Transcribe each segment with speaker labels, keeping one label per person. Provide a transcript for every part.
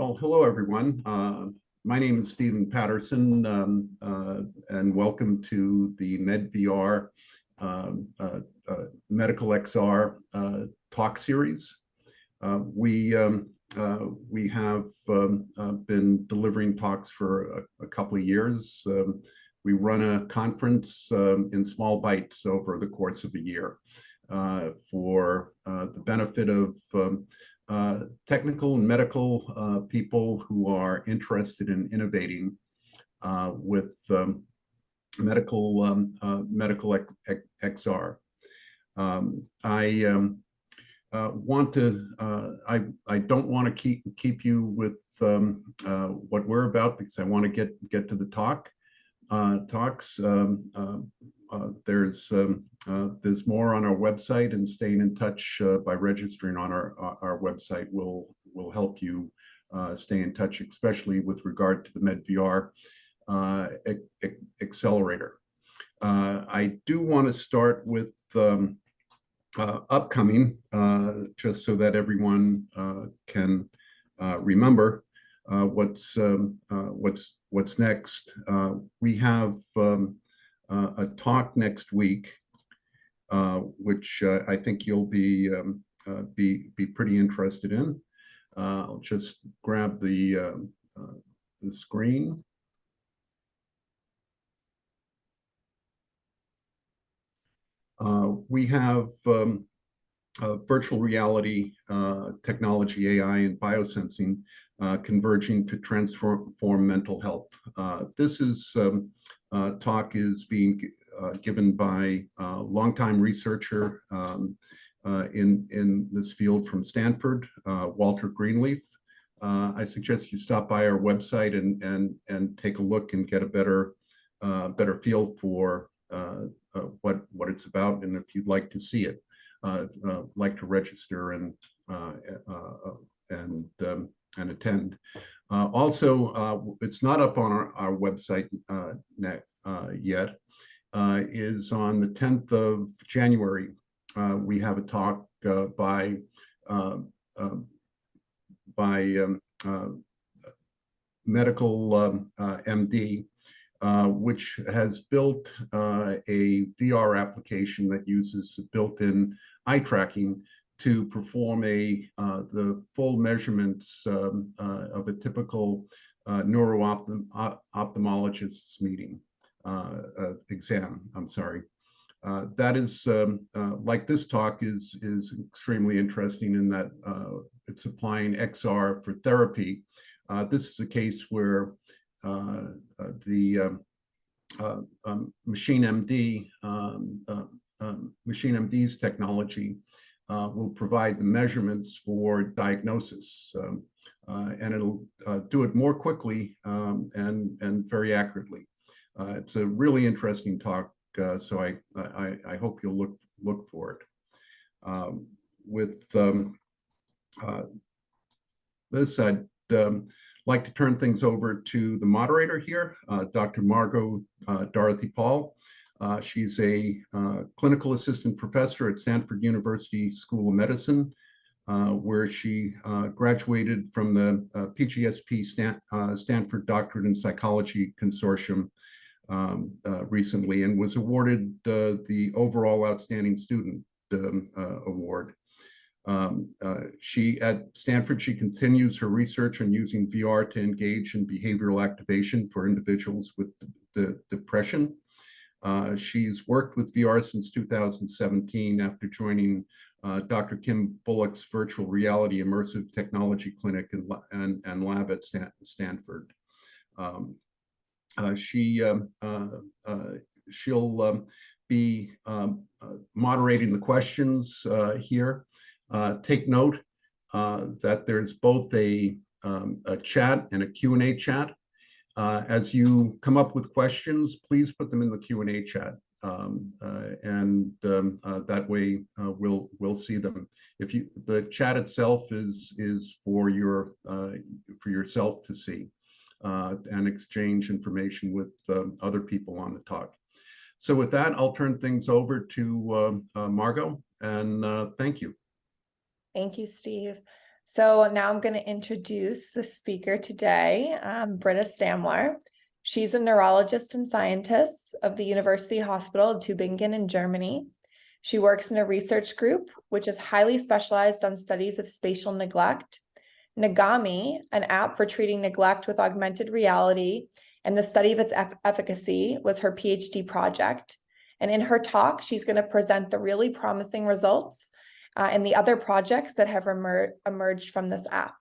Speaker 1: Well, hello, everyone. My name is Stephen Patterson, and welcome to the MedVR Medical XR talk series. We have been delivering talks for a couple of years. We run a conference in small bites over the course of a year for the benefit of technical and medical people who are interested in innovating with medical XR. I don't want to keep you with what we're about, because I want to get to the talks. There's more on our website, and staying in touch by registering on our website will help you stay in touch, especially with regard to the MedVR accelerator. I do want to start with upcoming, just so that everyone can remember what's next. We have a talk next week, which I think you'll be pretty interested in. I'll just grab the screen. We have virtual reality technology, AI, and biosensing converging to transform mental health. This talk is being given by a longtime researcher in this field from Stanford, Walter Greenleaf. I suggest you stop by our website and take a look and get a better feel for what it's about, and if you'd like to see it, like to register and attend. Also, it's not up on our website yet, is on the 10th of January. We have a talk by Medical MD, which has built a VR application that uses built-in eye tracking to perform the full measurements of a typical neuro-ophthalmologist's exam. I'm sorry. That is, like this talk is extremely interesting in that it's applying XR for therapy. This is a case where the Machine MD's technology will provide the measurements for diagnosis, and it'll do it more quickly and very accurately. It's a really interesting talk, so I hope you'll look for it. With this, I'd like to turn things over to the moderator here, Dr. Margot Dorothy Paul. She's a clinical assistant professor at Stanford University School of Medicine, where she graduated from the PGSP Stanford Doctorate in Psychology Consortium recently, and was awarded the Overall Outstanding Student Award. At Stanford, she continues her research on using VR to engage in behavioral activation for individuals with depression. She's worked with VR since 2017 after joining Dr. Kim Bullock's virtual reality immersive technology clinic and lab at Stanford. She'll be moderating the questions here. Take note that there's both a chat and a Q&A chat. As you come up with questions, please put them in the Q&A chat, and that way we'll see them. The chat itself is for yourself to see and exchange information with other people on the talk. So with that, I'll turn things over to Margot, and thank you.
Speaker 2: Thank you, Steve. So now I'm going to introduce the speaker today, Britta Stammler. She's a neurologist and scientist of the University Hospital Tübingen in Germany. She works in a research group, which is highly specialized on studies of spatial neglect. NAMI, an app for treating neglect with augmented reality, and the study of its efficacy was her PhD project. And in her talk, she's going to present the really promising results and the other projects that have emerged from this app.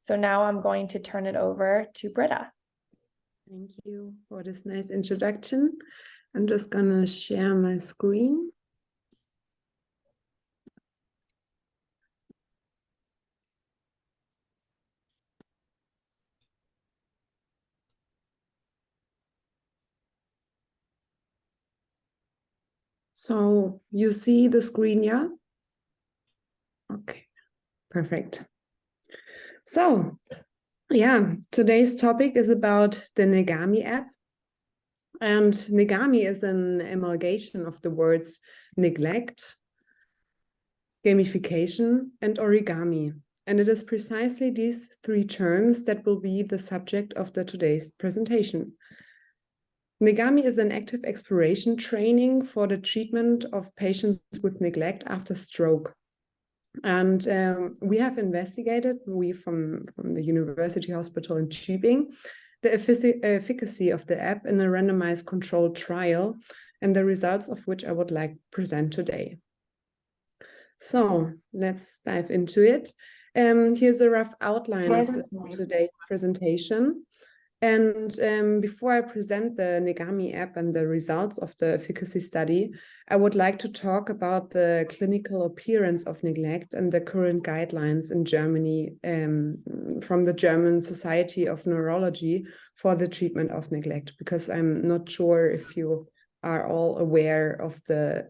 Speaker 2: So now I'm going to turn it over to Britta.
Speaker 3: Thank you for this nice introduction. I'm just going to share my screen. So you see the screen, yeah? Okay, perfect. So, yeah, today's topic is about the NAMI app. And NAMI is an amalgamation of the words neglect, gamification, and origami. And it is precisely these three terms that will be the subject of today's presentation. NAMI is an active exploration training for the treatment of patients with neglect after stroke. And we have investigated, from the University Hospital in Tübingen, the efficacy of the app in a randomized controlled trial, and the results of which I would like to present today. So let's dive into it. Here's a rough outline of today's presentation. And before I present the NAMI app and the results of the efficacy study, I would like to talk about the clinical appearance of neglect and the current guidelines in Germany from the German Society of Neurology for the treatment of neglect, because I'm not sure if you are all aware of the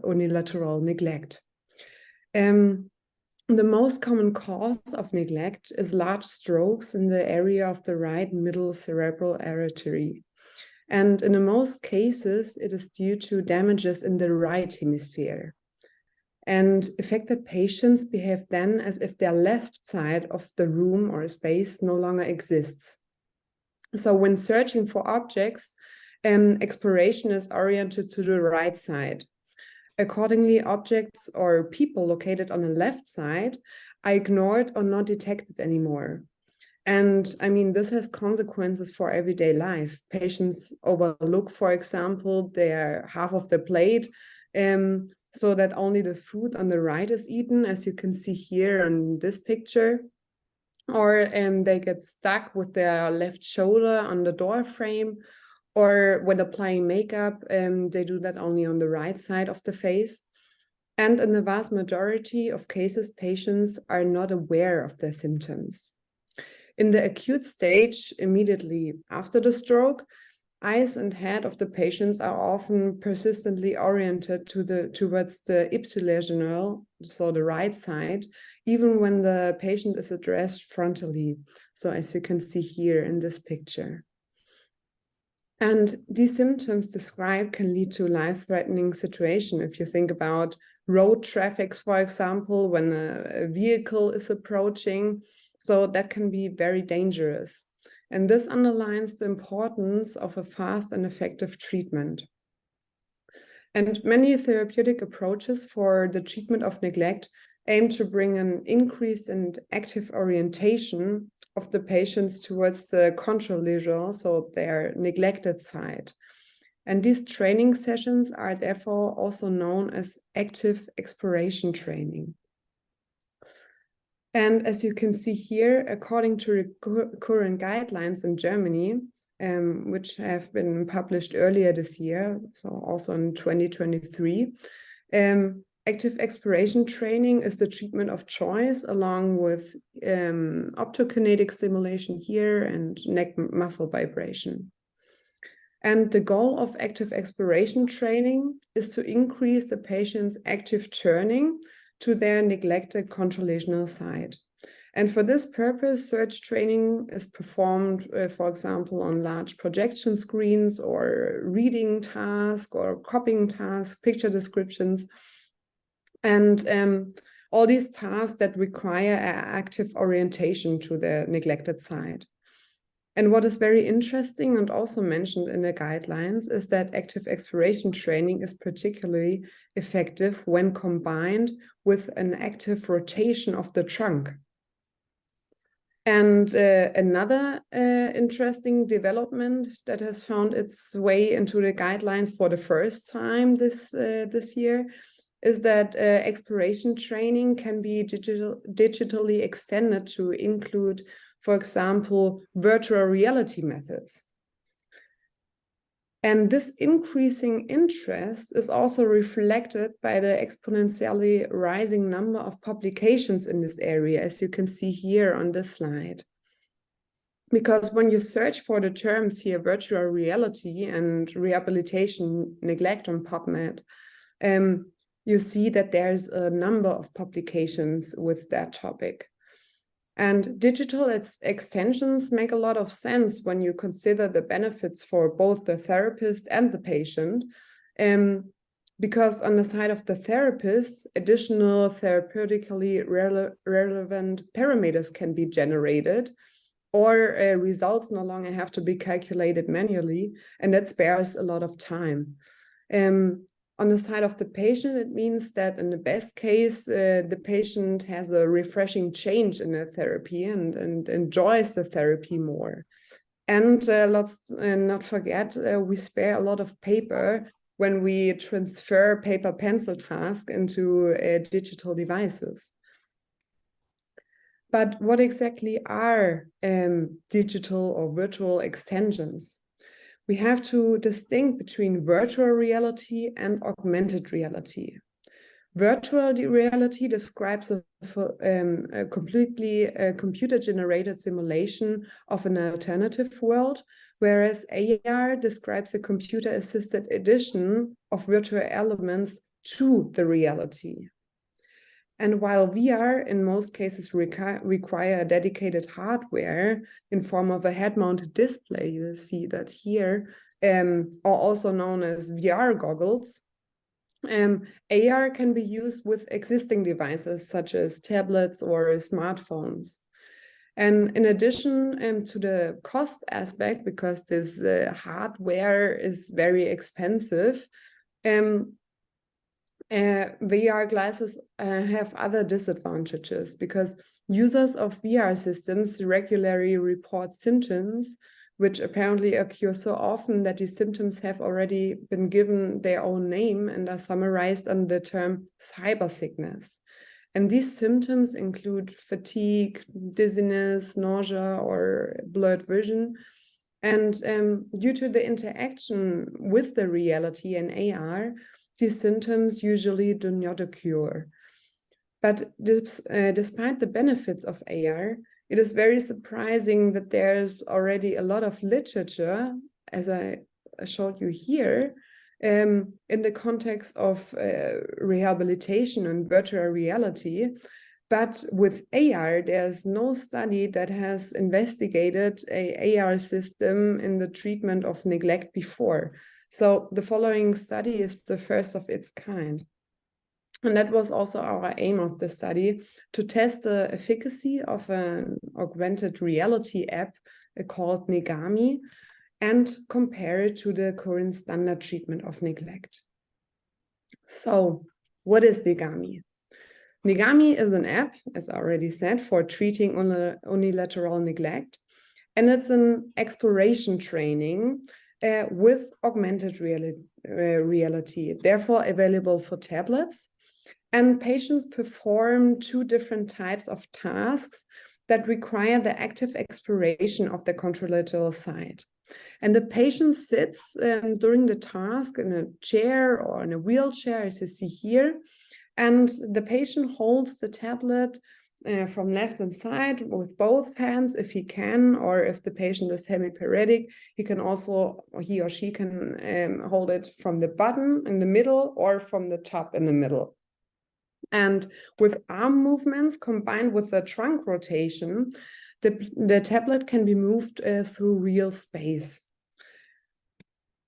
Speaker 3: unilateral neglect. The most common cause of neglect is large strokes in the area of the right middle cerebral artery. And in most cases, it is due to damages in the right hemisphere. And affected patients behave then as if their left side of the room or space no longer exists. So when searching for objects, exploration is oriented to the right side. Accordingly, objects or people located on the left side are ignored or not detected anymore. And I mean, this has consequences for everyday life. Patients overlook, for example, their half of the plate, so that only the food on the right is eaten, as you can see here in this picture. Or they get stuck with their left shoulder on the door frame. Or when applying makeup, they do that only on the right side of the face. And in the vast majority of cases, patients are not aware of their symptoms. In the acute stage, immediately after the stroke, eyes and head of the patients are often persistently oriented towards the ipsilesional, so the right side, even when the patient is addressed frontally. So as you can see here in this picture. And these symptoms described can lead to life-threatening situation. If you think about road traffic, for example, when a vehicle is approaching, so that can be very dangerous. And this underlines the importance of a fast and effective treatment. And many therapeutic approaches for the treatment of neglect aim to bring an increased and active orientation of the patients towards the contralesional, so their neglected side. And these training sessions are therefore also known as active exploration training. And as you can see here, according to current guidelines in Germany, which have been published earlier this year, so also in 2023, active exploration training is the treatment of choice, along with optokinetic stimulation here and neck muscle vibration. And the goal of active exploration training is to increase the patient's active turning to their neglected contralesional side. And for this purpose, search training is performed, for example, on large projection screens or reading tasks or copying tasks, picture descriptions. And all these tasks that require active orientation to the neglected side. And what is very interesting and also mentioned in the guidelines is that active exploration training is particularly effective when combined with an active rotation of the trunk. And another interesting development that has found its way into the guidelines for the first time this year is that exploration training can be digitally extended to include, for example, virtual reality methods. And this increasing interest is also reflected by the exponentially rising number of publications in this area, as you can see here on this slide. Because when you search for the terms here, virtual reality and rehabilitation neglect on PubMed, you see that there's a number of publications with that topic. And digital extensions make a lot of sense when you consider the benefits for both the therapist and the patient, because on the side of the therapist, additional therapeutically relevant parameters can be generated, or results no longer have to be calculated manually, and that spares a lot of time. On the side of the patient, it means that in the best case, the patient has a refreshing change in the therapy and enjoys the therapy more. And let's not forget, we spare a lot of paper when we transfer paper pencil task into digital devices. But what exactly are digital or virtual extensions? We have to distinguish between virtual reality and augmented reality. Virtual reality describes a completely computer-generated simulation of an alternative world, whereas AR describes a computer-assisted addition of virtual elements to the reality. And while VR in most cases require dedicated hardware in form of a head-mounted display, you see that here, or also known as VR goggles, AR can be used with existing devices such as tablets or smartphones. And in addition to the cost aspect, because this hardware is very expensive, VR glasses have other disadvantages because users of VR systems regularly report symptoms which apparently occur so often that these symptoms have already been given their own name and are summarized under the term cyber sickness. And these symptoms include fatigue, dizziness, nausea, or blurred vision. And due to the interaction with the reality and AR, these symptoms usually do not occur. But despite the benefits of AR, it is very surprising that there's already a lot of literature, as I showed you here, in the context of rehabilitation and virtual reality. But with AR, there's no study that has investigated an AR system in the treatment of neglect before. So the following study is the first of its kind. And that was also our aim of the study, to test the efficacy of an augmented reality app called NAMI and compare it to the current standard treatment of neglect. So what is NAMI? NAMI is an app, as I already said, for treating unilateral neglect. And it's an exploration training with augmented reality, therefore available for tablets. And patients perform two different types of tasks that require the active exploration of the contralateral side. And the patient sits during the task in a chair or in a wheelchair, as you see here. And the patient holds the tablet from left and side with both hands if he can, or if the patient is hemiparetic, he or she can hold it from the bottom in the middle or from the top in the middle. And with arm movements combined with the trunk rotation, the tablet can be moved through real space.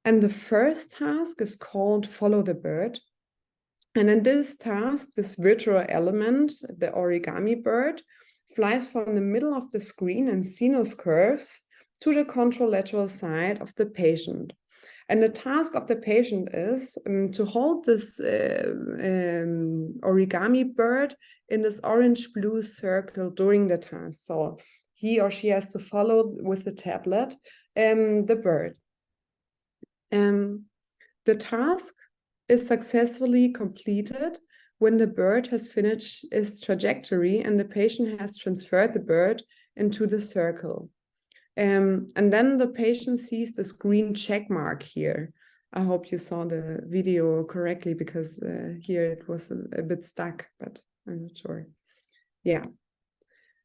Speaker 3: And the first task is called Follow the Bird. And in this task, this virtual element, the origami bird, flies from the middle of the screen in sinus curves to the contralateral side of the patient. And the task of the patient is to hold this origami bird in this orange-blue circle during the task. So he or she has to follow with the tablet the bird. The task is successfully completed when the bird has finished its trajectory and the patient has transferred the bird into the circle. And then the patient sees this green check mark here. I hope you saw the video correctly, because here it was a bit stuck, but I'm not sure. Yeah.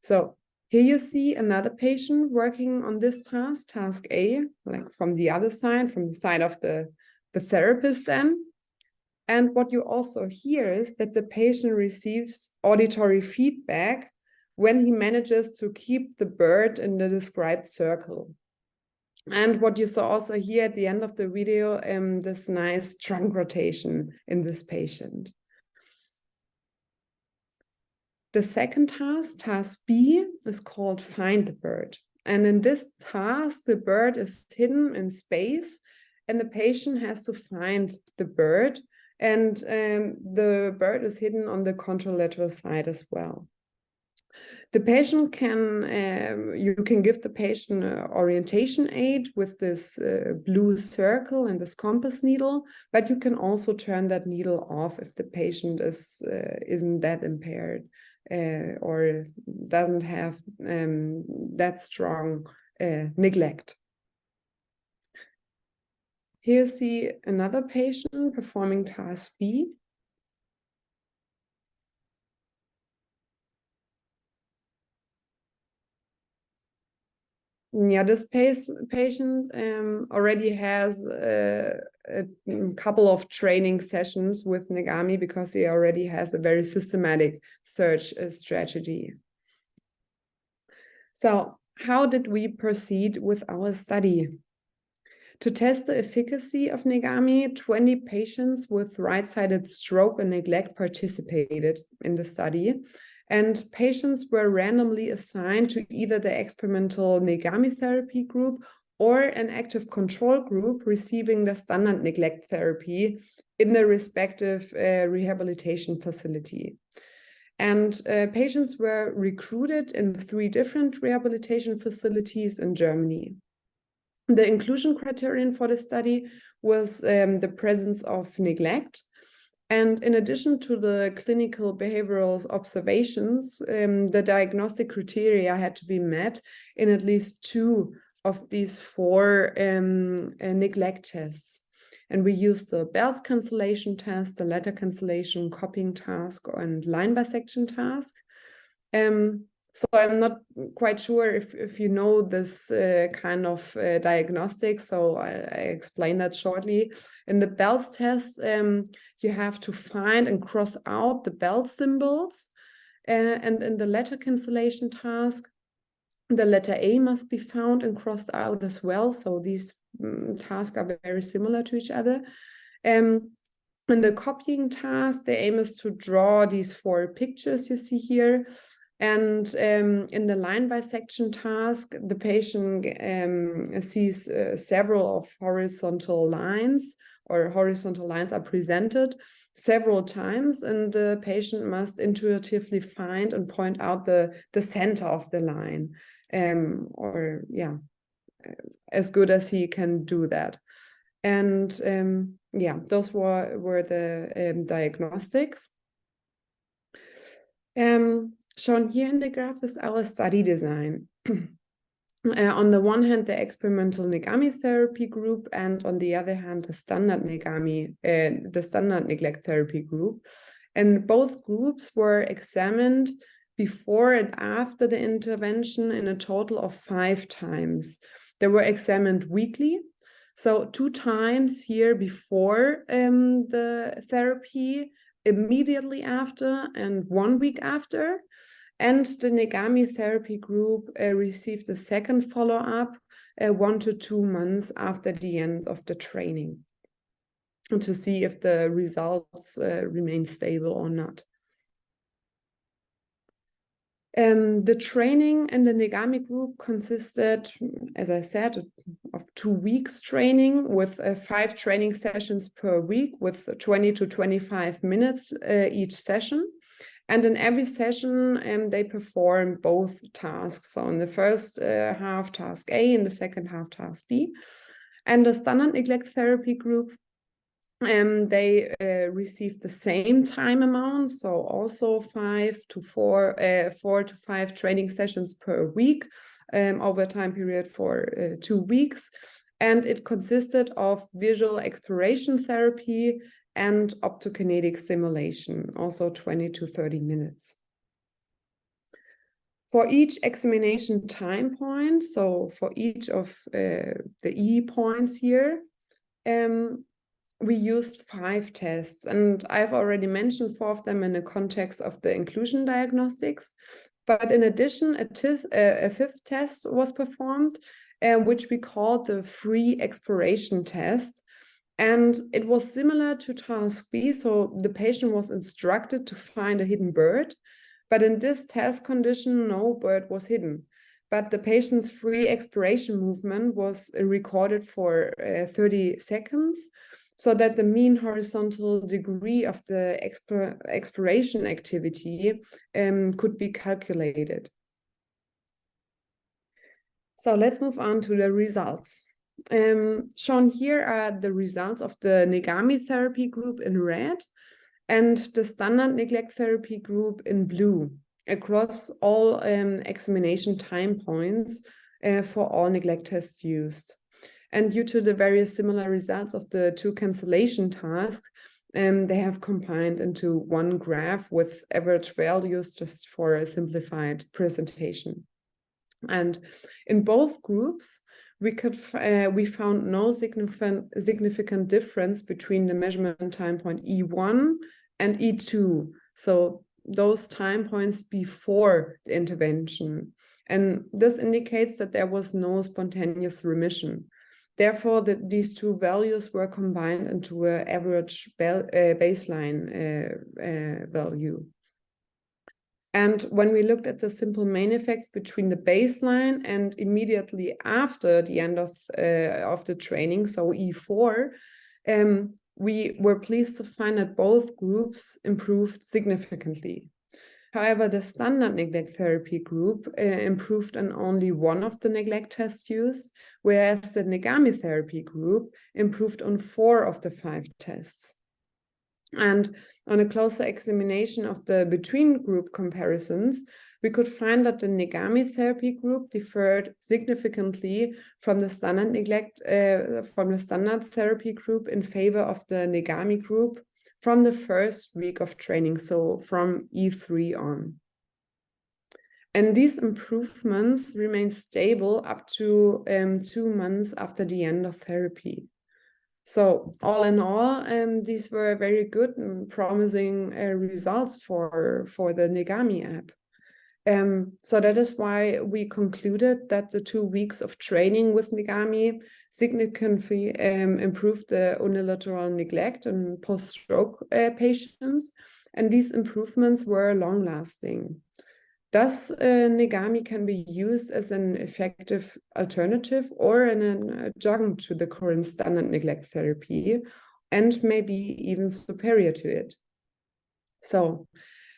Speaker 3: So here you see another patient working on this task, task A, like from the other side, from the side of the therapist then. And what you also hear is that the patient receives auditory feedback when he manages to keep the bird in the described circle. And what you saw also here at the end of the video, this nice trunk rotation in this patient. The second task, task B, is called Find the Bird. And in this task, the bird is hidden in space and the patient has to find the bird. And the bird is hidden on the contralateral side as well. The patient can, you can give the patient an orientation aid with this blue circle and this compass needle, but you can also turn that needle off if the patient isn't that impaired or doesn't have that strong neglect. Here you see another patient performing task B. Yeah, this patient already has a couple of training sessions with NAMI because he already has a very systematic search strategy. So how did we proceed with our study? To test the efficacy of NAMI, 20 patients with right-sided stroke and neglect participated in the study. And patients were randomly assigned to either the experimental NAMI therapy group or an active control group receiving the standard neglect therapy in the respective rehabilitation facility. And patients were recruited in 3 different rehabilitation facilities in Germany. The inclusion criterion for the study was the presence of neglect. And in addition to the clinical behavioral observations, the diagnostic criteria had to be met in at least 2 of these 4 neglect tests. And we used the Bell's cancellation test, the letter cancellation, copying task, and line bisection task. So I'm not quite sure if you know this kind of diagnostic, so I explain that shortly. In the Bell's test, you have to find and cross out the Bell symbols. And in the letter cancellation task, the letter A must be found and crossed out as well. So these tasks are very similar to each other. In the copying task, the aim is to draw these 4 pictures you see here. And in the line bisection task, the patient sees several of horizontal lines, or horizontal lines are presented several times, and the patient must intuitively find and point out the center of the line, or yeah, as good as he can do that. And yeah, those were the diagnostics. Shown here in the graph is our study design. On the one hand, the experimental NAMI therapy group, and on the other hand, the standard NAMI, the standard neglect therapy group. And both groups were examined before and after the intervention in a total of 5 times. They were examined weekly. So 2 times here before the therapy, immediately after, and 1 week after. And the NAMI therapy group received a second follow-up 1 to 2 months after the end of the training. to see if the results remain stable or not. The training in the NAMI group consisted, as I said, of 2 weeks training with 5 training sessions per week with 20 to 25 minutes each session. And in every session, they perform both tasks. So in the first half, task A, in the second half, task B. And the standard neglect therapy group, they received the same time amount, so also 4 to 5 training sessions per week over a time period for 2 weeks. And it consisted of visual exploration therapy and optokinetic stimulation, also 20 to 30 minutes. For each examination time point, so for each of the E points here, we used 5 tests, and I've already mentioned 4 of them in the context of the inclusion diagnostics. But in addition, a 5th test was performed, which we called the free exploration test. And it was similar to task B, so the patient was instructed to find a hidden bird. But in this test condition, no bird was hidden. But the patient's free exploration movement was recorded for 30 seconds, so that the mean horizontal degree of the exploration activity could be calculated. So let's move on to the results. Shown here are the results of the NAMI therapy group in red and the standard neglect therapy group in blue across all examination time points for all neglect tests used. And due to the various similar results of the 2 cancellation tasks, they have combined into one graph with average values just for a simplified presentation. And in both groups, we found no significant difference between the measurement time point E1 and E2. So those time points before the intervention. And this indicates that there was no spontaneous remission. Therefore, these 2 values were combined into an average baseline value. And when we looked at the simple main effects between the baseline and immediately after the end of the training, so E4, we were pleased to find that both groups improved significantly. However, the standard neglect therapy group improved on only one of the neglect tests used, whereas the NAMI therapy group improved on 4 of the 5 tests. And on a closer examination of the between group comparisons, we could find that the NAMI therapy group differed significantly from the standard standard therapy group in favor of the NAMI group from the first week of training, so from E3 on. And these improvements remain stable up to 2 months after the end of therapy. So all in all, these were very good and promising results for the NAMI app. So that is why we concluded that the 2 weeks of training with NAMI significantly improved the unilateral neglect in post-stroke patients, and these improvements were long-lasting. Thus, NAMI can be used as an effective alternative or an adjunct to the current standard neglect therapy, and maybe even superior to it. So,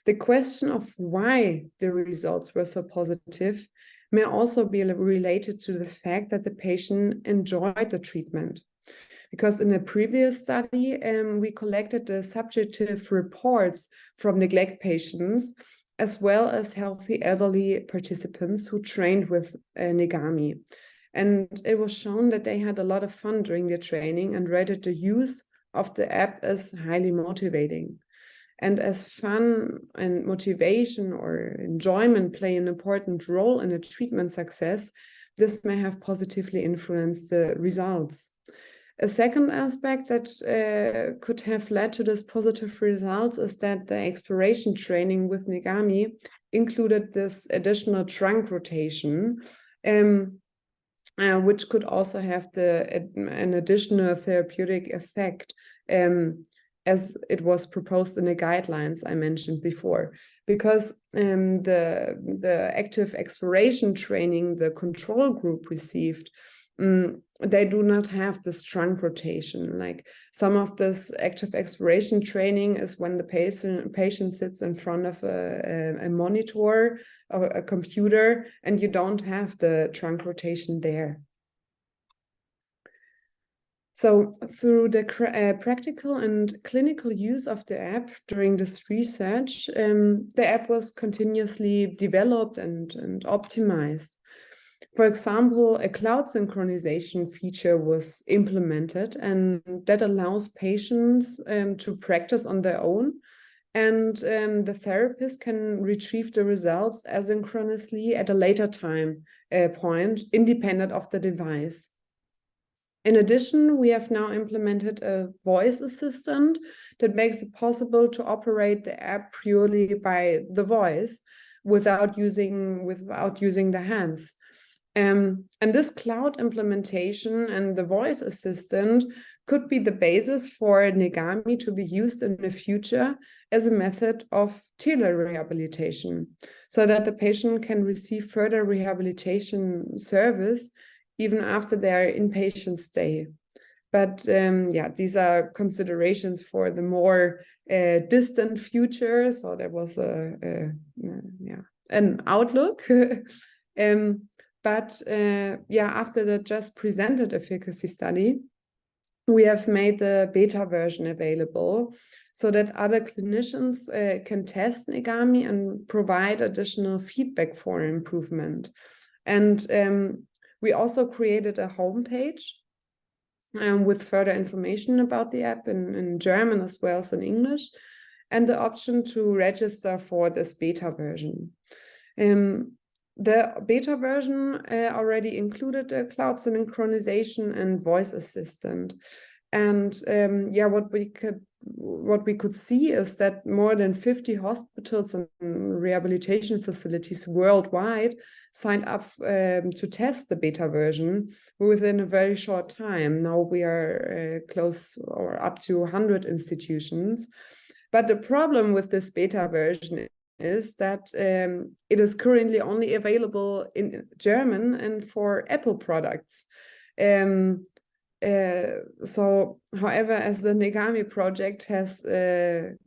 Speaker 3: the question of why the results were so positive may also be related to the fact that the patient enjoyed the treatment. Because in a previous study, we collected the subjective reports from neglect patients, as well as healthy elderly participants who trained with NAMI. And it was shown that they had a lot of fun during their training and rated the use of the app as highly motivating. And as fun and motivation or enjoyment play an important role in a treatment success, this may have positively influenced the results. A second aspect that could have led to this positive results is that the exploration training with NAMI included this additional trunk rotation, which could also have an additional therapeutic effect as it was proposed in the guidelines I mentioned before, because the active exploration training the control group received, they do not have this trunk rotation. Like some of this active exploration training is when the patient sits in front of a monitor or a computer, and you don't have the trunk rotation there. So through the practical and clinical use of the app during this research, the app was continuously developed and optimized. For example, a cloud synchronization feature was implemented, and that allows patients to practice on their own, and the therapist can retrieve the results asynchronously at a later time point, independent of the device. In addition, we have now implemented a voice assistant that makes it possible to operate the app purely by the voice without using the hands. And this cloud implementation and the voice assistant could be the basis for NAMI to be used in the future as a method of telerehabilitation, so that the patient can receive further rehabilitation service even after their inpatient stay. But yeah, these are considerations for the more distant future. So there was an outlook. But yeah, after the just presented efficacy study, we have made the beta version available so that other clinicians can test NAMI and provide additional feedback for improvement. And we also created a homepage with further information about the app in German as well as in English, and the option to register for this beta version. The beta version already included a cloud synchronization and voice assistant. And yeah, what we could see is that more than 50 hospitals and rehabilitation facilities worldwide signed up to test the beta version within a very short time. Now we are close or up to 100 institutions. But the problem with this beta version is that it is currently only available in German and for Apple products. So, however, as the NAMI project has, so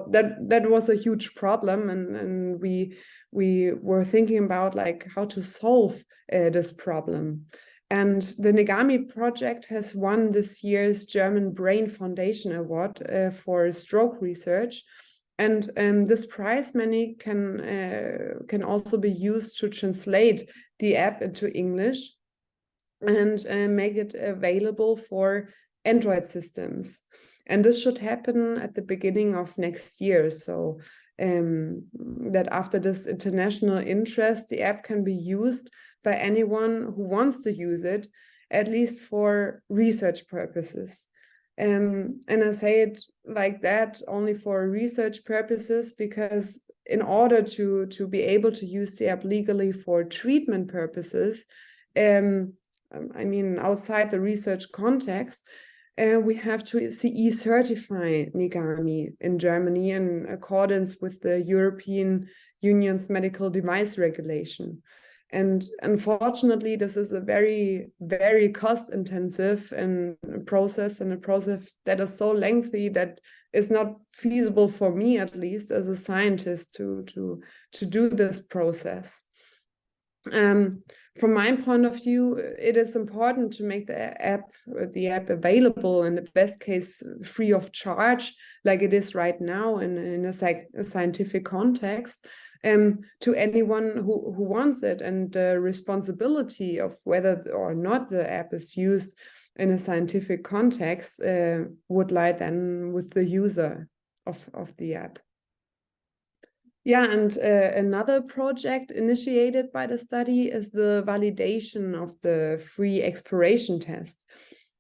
Speaker 3: that was a huge problem, and we were thinking about like how to solve this problem. And the NAMI project has won this year's German Brain Foundation Award for stroke research. And this prize money can also be used to translate the app into English and make it available for Android systems. And this should happen at the beginning of next year. So that after this international interest, the app can be used by anyone who wants to use it, at least for research purposes. And I say it like that only for research purposes, because in order to be able to use the app legally for treatment purposes, I mean, outside the research context, we have to CE certify NAMI in Germany in accordance with the European Union's medical device regulation. And unfortunately, this is a very, very cost-intensive process, and a process that is so lengthy that it's not feasible for me, at least as a scientist, to do this process. From my point of view, it is important to make the app available, in the best case free of charge, like it is right now in a scientific context, to anyone who wants it. And the responsibility of whether or not the app is used in a scientific context would lie then with the user of the app. Yeah, and another project initiated by the study is the validation of the free exploration test.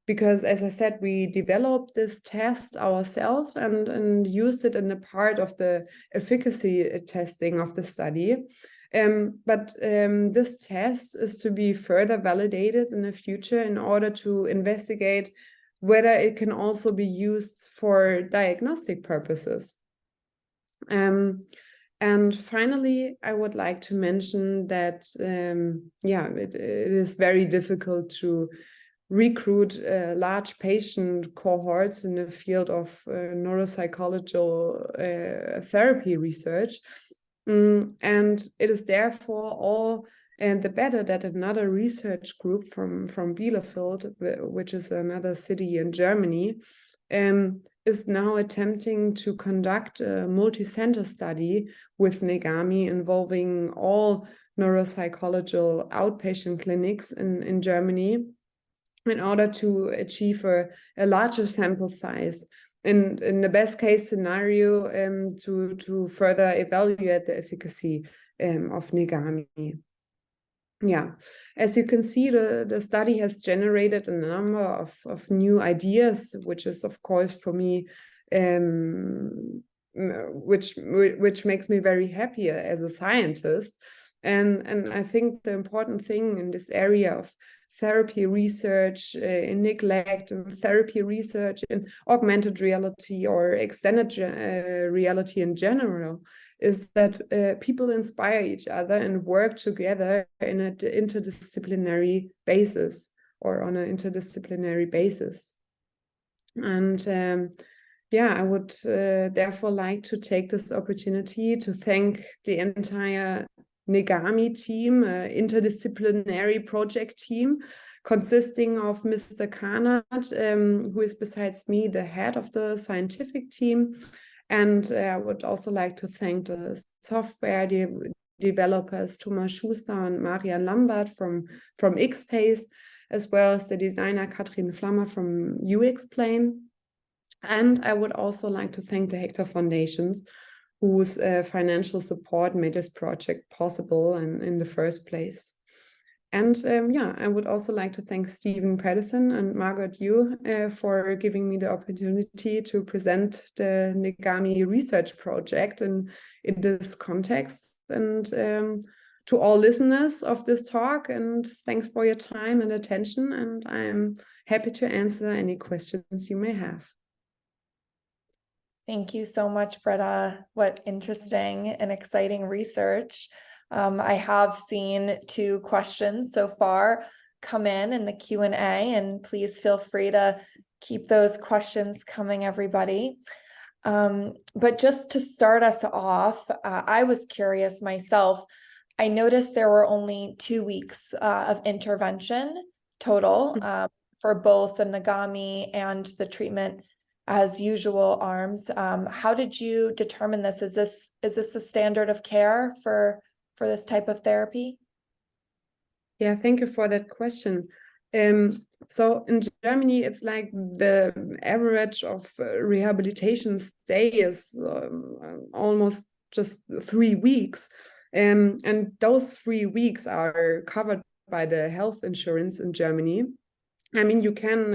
Speaker 3: Because as I said, we developed this test ourselves and used it in a part of the efficacy testing of the study. But this test is to be further validated in the future in order to investigate whether it can also be used for diagnostic purposes. And finally, I would like to mention that, it is very difficult to recruit large patient cohorts in the field of neuropsychological therapy research. And it is therefore all and the better that another research group from Bielefeld, which is another city in Germany, is now attempting to conduct a multi-center study with NAMI involving all neuropsychological outpatient clinics in Germany in order to achieve a larger sample size. In the best case scenario, to further evaluate the efficacy of NAMI. Yeah, as you can see, the study has generated a number of new ideas, which is, of course, for me, which makes me very happy as a scientist. And I think the important thing in this area of therapy research in neglect and therapy research in augmented reality or extended reality in general is that people inspire each other and work together in an interdisciplinary basis or on an interdisciplinary basis. And I would therefore like to take this opportunity to thank the entire NAMI team, interdisciplinary project team, consisting of Mr. Karnat, who is besides me the head of the scientific team. And I would also like to thank the software developers Thomas Schuster and Marian Lambert from XPace, as well as the designer Katrin Flammer from UXplain. And I would also like to thank the Hector Foundations, whose financial support made this project possible in the first place. And I would also like to thank Stephen Pedersen and Margot you for giving me the opportunity to present the NAMI research project in this context. And to all listeners of this talk, and thanks for your time and attention. And I'm happy to answer any questions you may have.
Speaker 2: Thank you so much, Britta. What interesting and exciting research. I have seen 2 questions so far come in the Q&A, and please feel free to keep those questions coming, everybody. But just to start us off, I was curious myself. I noticed there were only 2 weeks of intervention total for both the NAMI and the treatment as usual arms. How did you determine this? Is this the standard of care for this type of therapy?
Speaker 3: Yeah, thank you for that question. So in Germany, it's like the average of rehabilitation stay is almost just 3 weeks. And those 3 weeks are covered by the health insurance in Germany. I mean, you can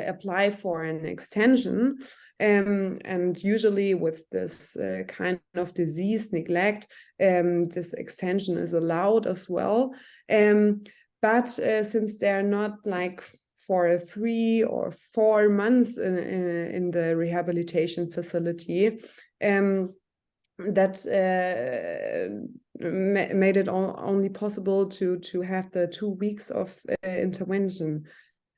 Speaker 3: apply for an extension, and usually with this kind of disease, neglect, this extension is allowed as well. But since they're not like for 3 or 4 months in the rehabilitation facility, that made it only possible to have the 2 weeks of intervention.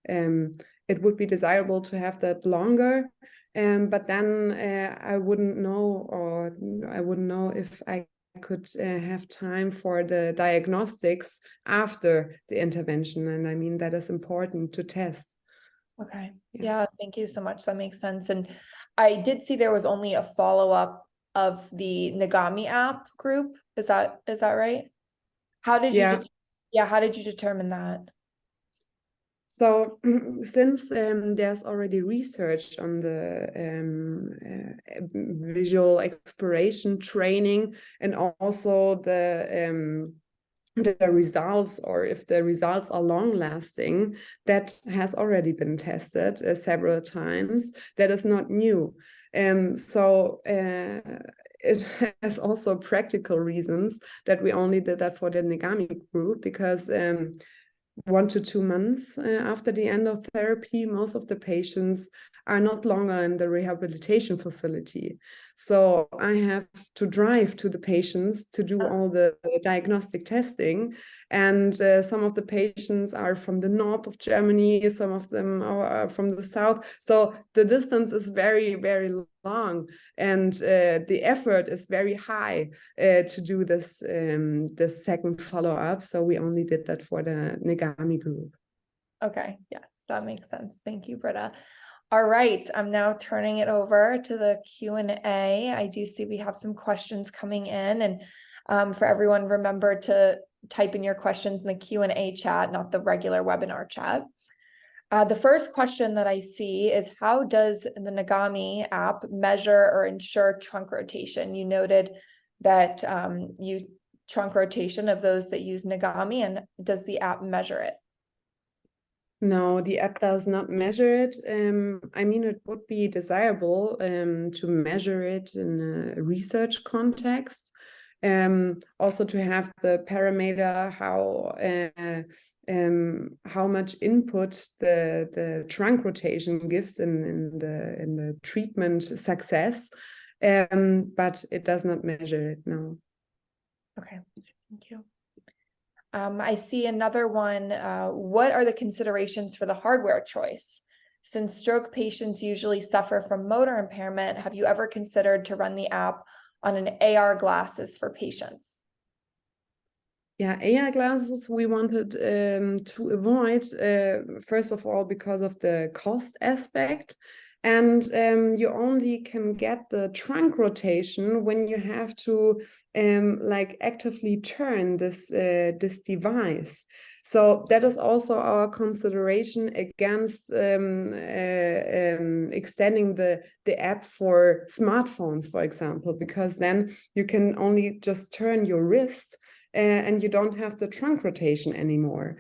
Speaker 3: It would be desirable to have that longer, but then I wouldn't know if I could have time for the diagnostics after the intervention. And I mean, that is important to test.
Speaker 2: Okay. Yeah, thank you so much. That makes sense. And I did see there was only a follow-up of the NAMI app group. Is that right? How did you how did you determine that?
Speaker 3: So since there's already research on the visual exploration training, and also the results, or if the results are long lasting, that has already been tested several times. That is not new. So it has also practical reasons that we only did that for the NAMI group, because 1 to 2 months after the end of therapy, most of the patients are not longer in the rehabilitation facility. So I have to drive to the patients to do all the diagnostic testing. And some of the patients are from the north of Germany, some of them are from the south. So the distance is very, very long. And the effort is very high to do this second follow-up. So we only did that for the NAMI group.
Speaker 2: Okay, yes, that makes sense. Thank you, Britta. All right, I'm now turning it over to the Q&A. I do see we have some questions coming in, and for everyone, remember to type in your questions in the Q&A chat, not the regular webinar chat. The first question that I see is, how does the NAMI app measure or ensure trunk rotation? You noted that you trunk rotation of those that use NAMI, and does the app measure it?
Speaker 3: No, the app does not measure it. I mean, it would be desirable to measure it in a research context. Also to have the parameter how much input the trunk rotation gives in the treatment success, but it does not measure it. No.
Speaker 2: Okay, thank you. I see another one. What are the considerations for the hardware choice? Since stroke patients usually suffer from motor impairment, have you ever considered to run the app on an AR glasses for patients?
Speaker 3: Yeah, AR glasses we wanted to avoid, first of all, because of the cost aspect. And you only can get the trunk rotation when you have to like actively turn this device. So that is also our consideration against extending the app for smartphones, for example, because then you can only just turn your wrist and you don't have the trunk rotation anymore.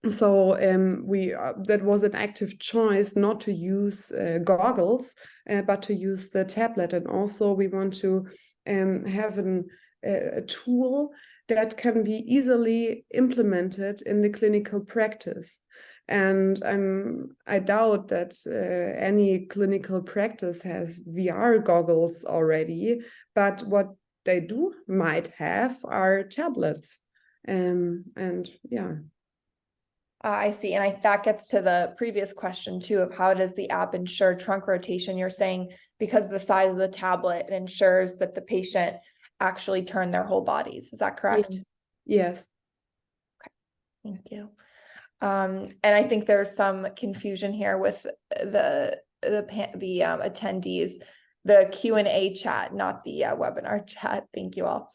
Speaker 3: So that was an active choice not to use goggles, but to use the tablet. And also we want to have a tool that can be easily implemented in the clinical practice. And I doubt that any clinical practice has VR goggles already, but what they might have are tablets. And yeah.
Speaker 2: I see. And that gets to the previous question too, of how does the app ensure trunk rotation? You're saying because the size of the tablet, it ensures that the patient actually turn their whole bodies. Is that correct?
Speaker 3: Yes.
Speaker 2: Okay, thank you. And I think there's some confusion here with the attendees, the Q&A chat, not the webinar chat. Thank you all.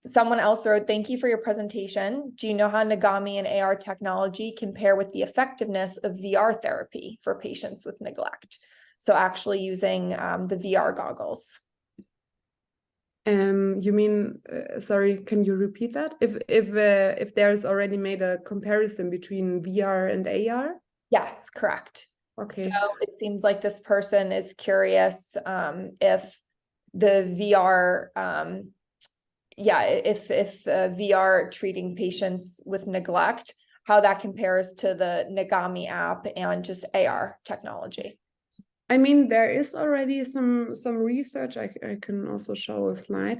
Speaker 2: Someone else wrote, thank you for your presentation. Do you know how NAMI and AR technology compare with the effectiveness of VR therapy for patients with neglect? So actually using the VR goggles.
Speaker 3: You mean, sorry, can you repeat that? If there's already made a comparison between VR and AR?
Speaker 2: Yes, correct.
Speaker 3: Okay.
Speaker 2: So it seems like this person is curious if the VR, if VR treating patients with neglect, how that compares to the NAMI app and just AR technology.
Speaker 3: I mean, there is already some research. I can also show a slide.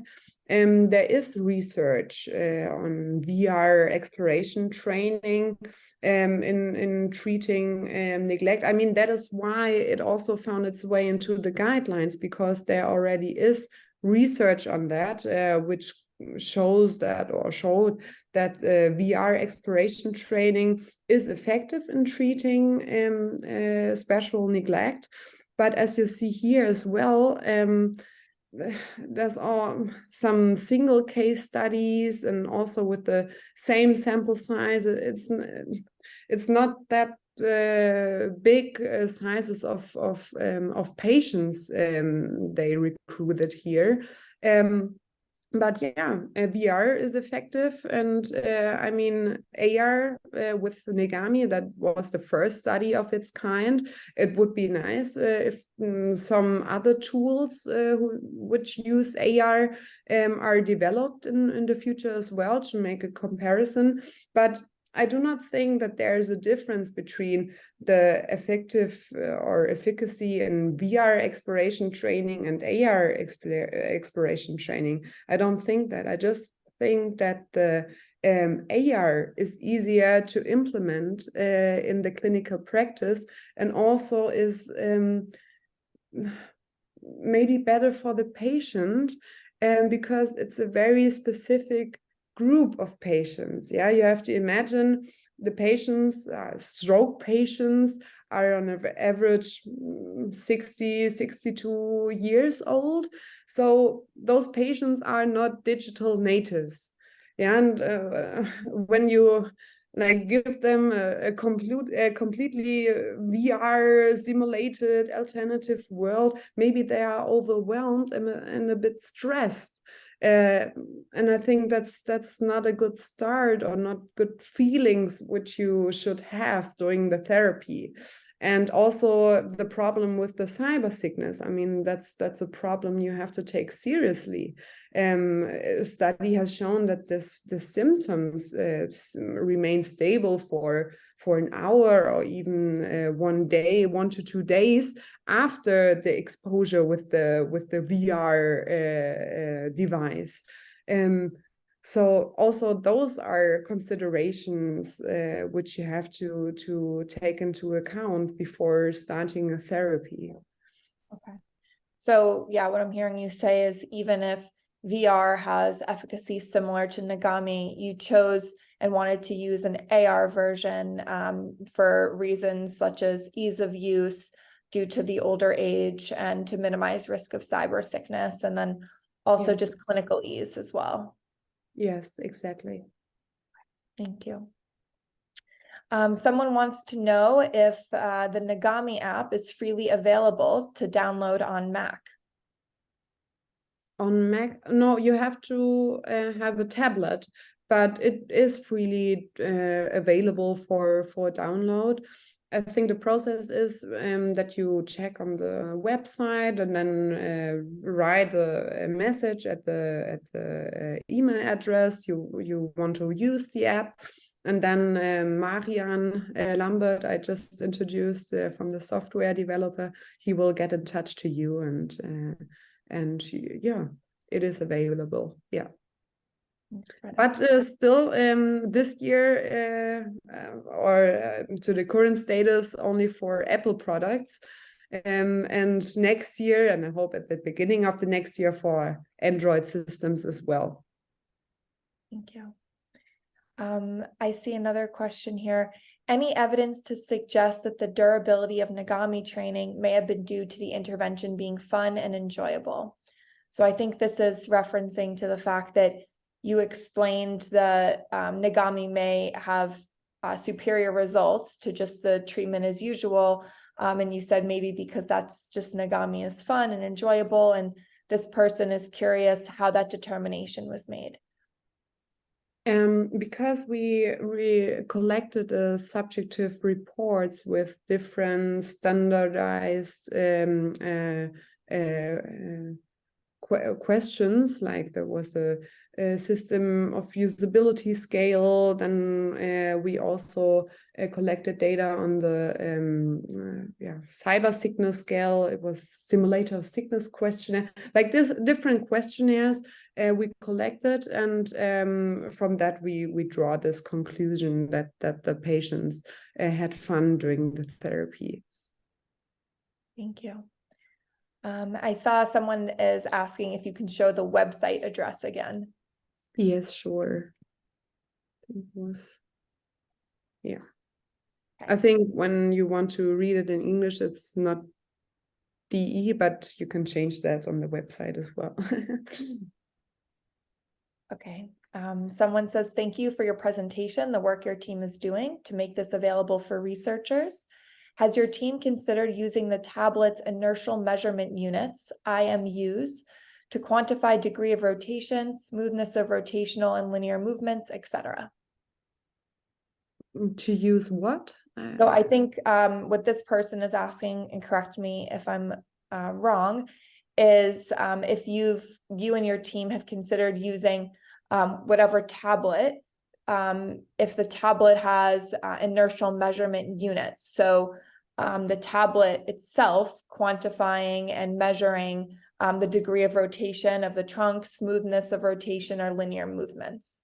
Speaker 3: There is research on VR exploration training in treating neglect. I mean, that is why it also found its way into the guidelines, because there already is research on that, which showed that VR exploration training is effective in treating special neglect. But as you see here as well, there's some single case studies, and also with the same sample size, it's not that big sizes of patients they recruited here. But yeah, VR is effective, and I mean AR with Negami, that was the first study of its kind. It would be nice if some other tools which use AR are developed in the future as well, to make a comparison. But I do not think that there's a difference between the effective or efficacy in VR exploration training and AR exploration training. I don't think that. I just think that the AR is easier to implement in the clinical practice, and also is maybe better for the patient, because it's a very specific group of patients. Yeah, you have to imagine the patients, stroke patients, are on an average 60, 62 years old. So those patients are not digital natives. Yeah, and when you like give them a completely VR simulated alternative world, maybe they are overwhelmed and a bit stressed. And I think that's not a good start, or not good feelings which you should have during the therapy. And also the problem with the cyber sickness. I mean, that's a problem you have to take seriously. A study has shown that the symptoms remain stable for an hour, or even 1 day, 1 to 2 days after the exposure with the VR device. So also those are considerations which you have to take into account before starting a therapy.
Speaker 2: Okay. So yeah, what I'm hearing you say is, even if VR has efficacy similar to Negami, you chose and wanted to use an AR version for reasons such as ease of use due to the older age, and to minimize risk of cyber sickness, and then also
Speaker 3: Yes.
Speaker 2: just clinical ease as well.
Speaker 3: Yes, exactly.
Speaker 2: Thank you. Someone wants to know if the Negami app is freely available to download on Mac.
Speaker 3: On Mac, no, you have to have a tablet, but it is freely available for download. I think the process is that you check on the website, and then write a message at the email address you want to use the app. And then Marian Lambert, I just introduced from the software developer, he will get in touch to you, and yeah, it is available. Yeah. But still, this year or to the current status, only for Apple products, and next year, and I hope at the beginning of the next year, for Android systems as well.
Speaker 2: Thank you. I see another question here. Any evidence to suggest that the durability of Negami training may have been due to the intervention being fun and enjoyable? So I think this is referencing to the fact that you explained that Negami may have superior results to just the treatment as usual. And you said maybe because that's just Negami is fun and enjoyable, and this person is curious how that determination was made.
Speaker 3: Because we collected subjective reports with different standardized questions, like there was a system of usability scale. Then we also collected data on the cyber sickness scale. It was simulator of sickness questionnaire, like this different questionnaires we collected, and from that we draw this conclusion that the patients had fun during the therapy.
Speaker 2: Thank you. I saw someone is asking if you can show the website address again.
Speaker 3: Yes, sure. It was, yeah.
Speaker 2: Okay.
Speaker 3: I think when you want to read it in English, it's not DE, but you can change that on the website as well.
Speaker 2: Okay. Someone says, thank you for your presentation, the work your team is doing to make this available for researchers. Has your team considered using the tablet's inertial measurement units, IMUs, to quantify degree of rotation, smoothness of rotational and linear movements, etc.
Speaker 3: To use what?
Speaker 2: So I think what this person is asking, and correct me if I'm wrong, is if you and your team have considered using whatever tablet, if the tablet has inertial measurement units. So the tablet itself quantifying and measuring the degree of rotation of the trunk, smoothness of rotation, or linear movements.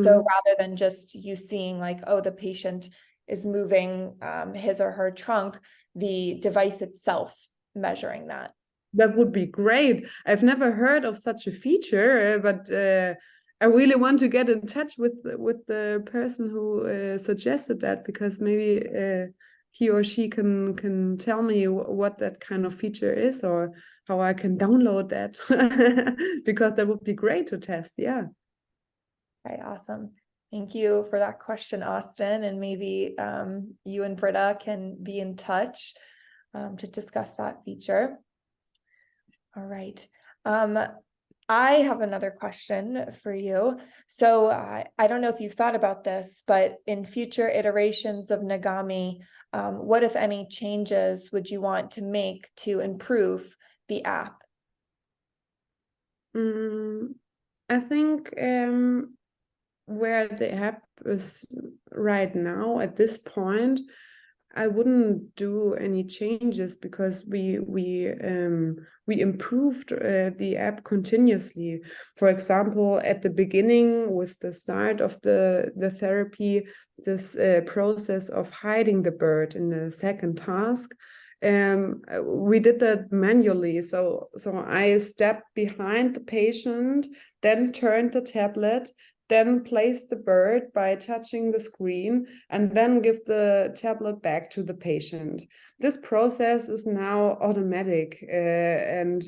Speaker 2: So rather than just you seeing like, oh, the patient is moving his or her trunk, the device itself measuring that.
Speaker 3: That would be great. I've never heard of such a feature, but I really want to get in touch with the person who suggested that, because maybe he or she can tell me what that kind of feature is, or how I can download that, because that would be great to test. Yeah.
Speaker 2: Okay, awesome. Thank you for that question, Austin. And maybe you and Britta can be in touch to discuss that feature. All right. I have another question for you. So I don't know if you've thought about this, but in future iterations of NAMI, what, if any, changes would you want to make to improve the app?
Speaker 3: I think where the app is right now at this point, I wouldn't do any changes, because we improved the app continuously. For example, at the beginning, with the start of the therapy, this process of hiding the bird in the second task, we did that manually. So I stepped behind the patient, then turned the tablet, then place the bird by touching the screen, and then give the tablet back to the patient. This process is now automatic, and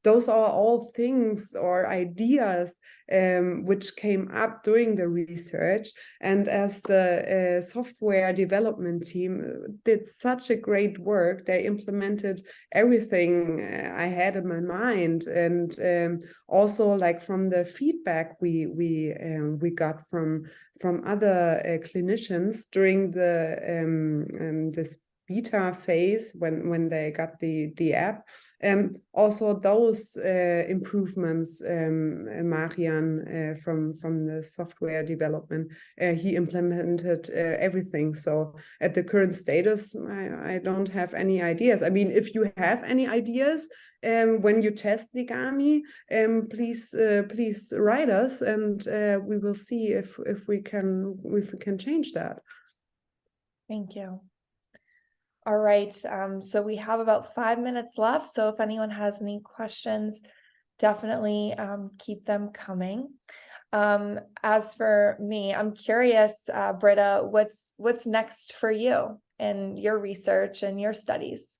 Speaker 3: those are all things or ideas which came up during the research. And as the software development team did such a great work, they implemented everything I had in my mind, and also like from the feedback we got from other clinicians during the this beta phase when they got the app. Also those improvements, Marian from the software development, he implemented everything. So at the current status, I don't have any ideas. I mean, if you have any ideas, when you test the NAMI, please write us, and we will see if we can change that.
Speaker 2: Thank you. All right, so we have about 5 minutes left. So if anyone has any questions, definitely keep them coming. As for me, I'm curious, Britta, what's next for you in your research and your studies?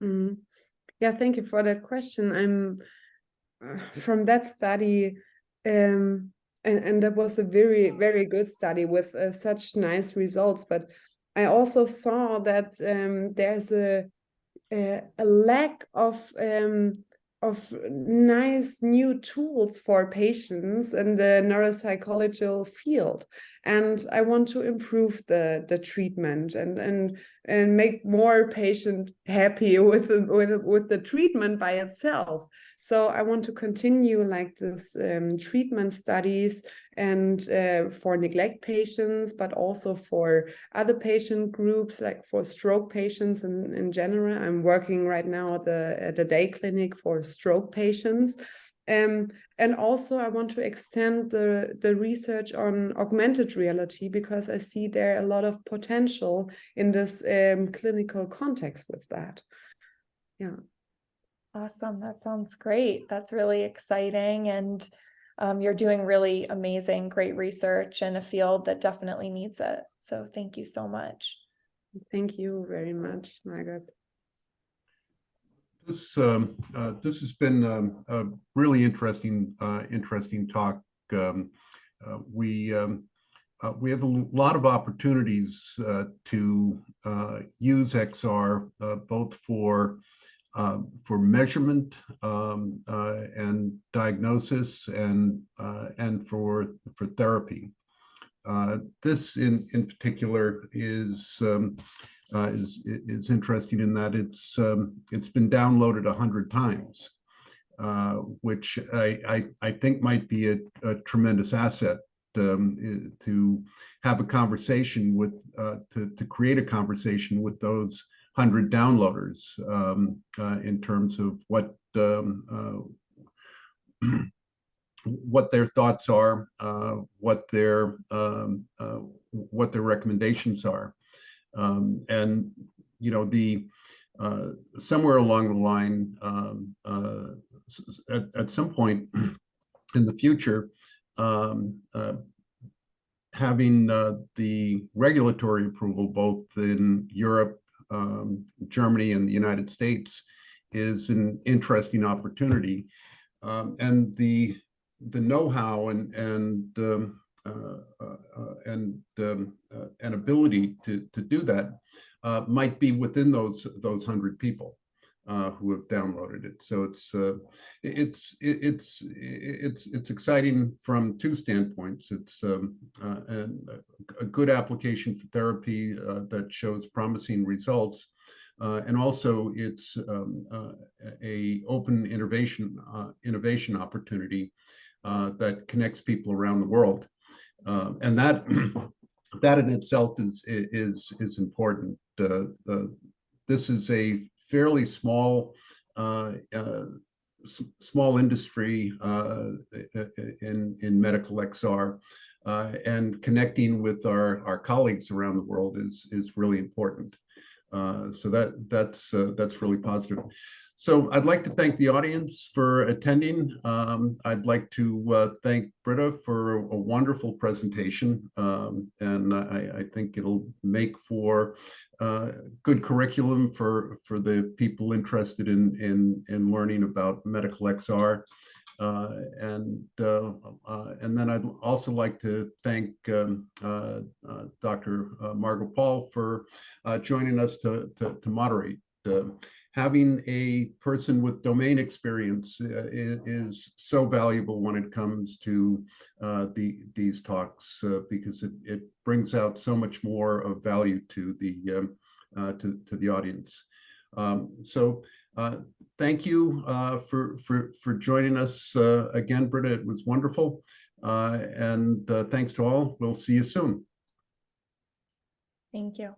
Speaker 3: Yeah, thank you for that question. I'm from that study, and that was a very, very good study with such nice results. But I also saw that there's a lack of nice new tools for patients in the neuropsychological field, and I want to improve the treatment and make more patients happy with the treatment by itself. So I want to continue like this treatment studies, and for neglect patients, but also for other patient groups, like for stroke patients in general. I'm working right now at the day clinic for stroke patients. And also I want to extend the research on augmented reality, because I see there a lot of potential in this clinical context with that. Yeah.
Speaker 2: Awesome. That sounds great. That's really exciting. And you're doing really amazing, great research in a field that definitely needs it. So thank you so much.
Speaker 3: Thank you very much, Margot.
Speaker 1: This has been a really interesting talk. We have a lot of opportunities to use XR both for for measurement and diagnosis and for therapy. This in particular is interesting in that it's been downloaded 100 times, which I think might be a tremendous asset to have a conversation with, to create a conversation with those 100 downloaders in terms of what their thoughts are, what their recommendations are, and you know, the somewhere along the line, at some point in the future, having the regulatory approval both in Europe, Germany, and the United States is an interesting opportunity, and the know-how and ability to do that might be within those 100 people who have downloaded it. So it's exciting from two standpoints. It's a good application for therapy that shows promising results, and also it's a open innovation opportunity that connects people around the world, and that in itself is important. This is a fairly small industry in medical XR, and connecting with our colleagues around the world is really important. So that's really positive. So I'd like to thank the audience for attending. I'd like to thank Britta for a wonderful presentation, and I think it'll make for good curriculum for the people interested in learning about medical XR. And then I'd also like to thank Dr. Margot Paul for joining us to moderate. Having a person with domain experience is so valuable when it comes to these talks, because it brings out so much more of value to the audience. So thank you for joining us again, Britta. It was wonderful, and thanks to all. We'll see you soon.
Speaker 2: Thank you.